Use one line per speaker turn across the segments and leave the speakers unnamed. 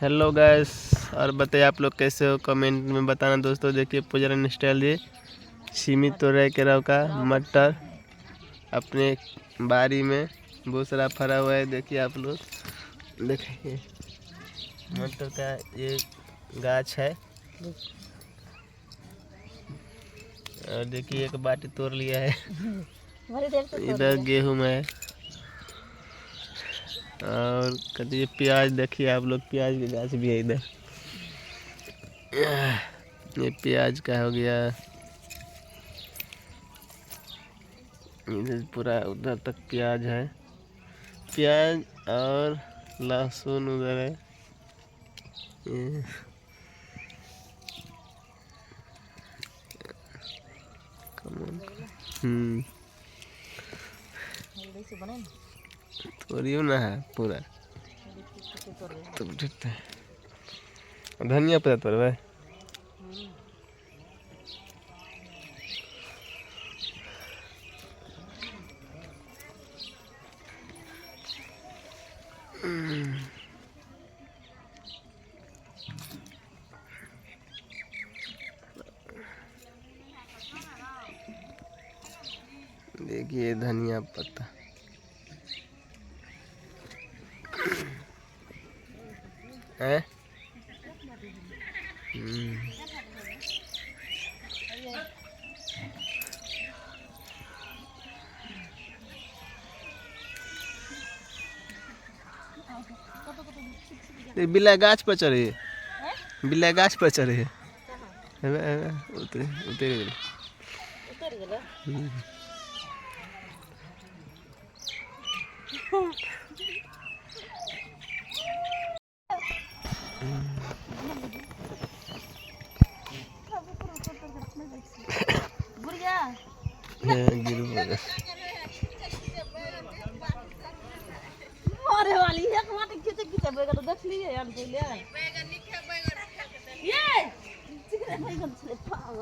Hello guys, और बताइए आप लोग कैसे हो, कमेंट में बताना दोस्तों। देखिए पुजरन स्टाइल ये सीमित तो रह के रहो का मटर अपने बारी में बहुत सारा फरा हुआ है। देखिए आप लोग, देखिए मटर का ये गाछ है। और देखिए एक बाटी तोड़ लिया है। इधर गेहूं है और कभी प्याज, देखिए आप लोग प्याज के गाछ भी है इधर। ये प्याज का हो गया, इधर पूरा उधर तक प्याज है, प्याज और लहसुन उधर है। ये तोड़ियो ना है पूरा तो ठीक है। धनिया पत्ता तोड़बे, देखिए धनिया पत्ता है। बिल्ला गाछ पर चढ़े, बिल्ला गाछ पर चढ़े उतरे उतरे गेल।
अरे वाली एक माटी खींचे खींचे बैगन तो देख लिए यार पहले बैगन लिखे बैगन ये चिकन बैगन से पागल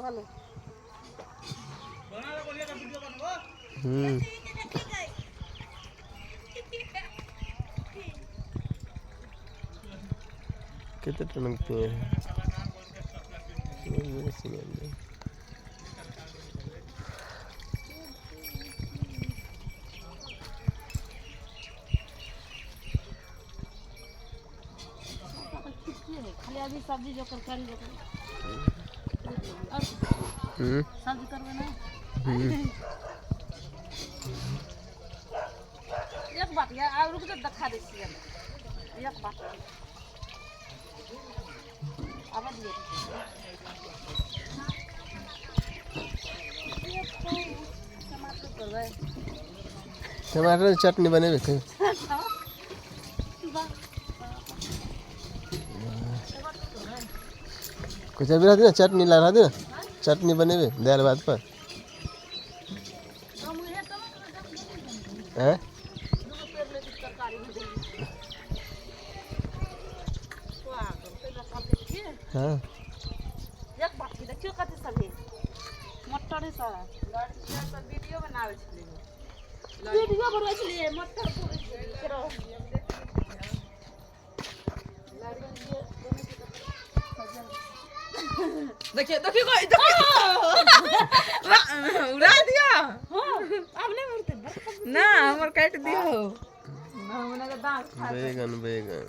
बना लो बोलिए का वीडियो बनवा।
कितने टन पेड़ है।
खाली अभी सब्जी जो कर लो सब्जी करबे ना। एक बात यार आ रुक तो दिखा दे छी एक बात आवाज दे
टमाटर चटनी बनेबे थे। कुछ अभी रहती ना चटनी ला रहा ना, चटनी बनेबे दाल भात पर हैं। हाँ
एक बात की देखियो कते सब है मटर है सारा लड़कियां सब वीडियो बनावे छले वीडियो बनवे छले मटर करो देखिए देखिए कोई उड़ा दिया। हां अब नहीं मरते ना, हमर काट दियो ना, हमने का दांत
बैगन बैगन।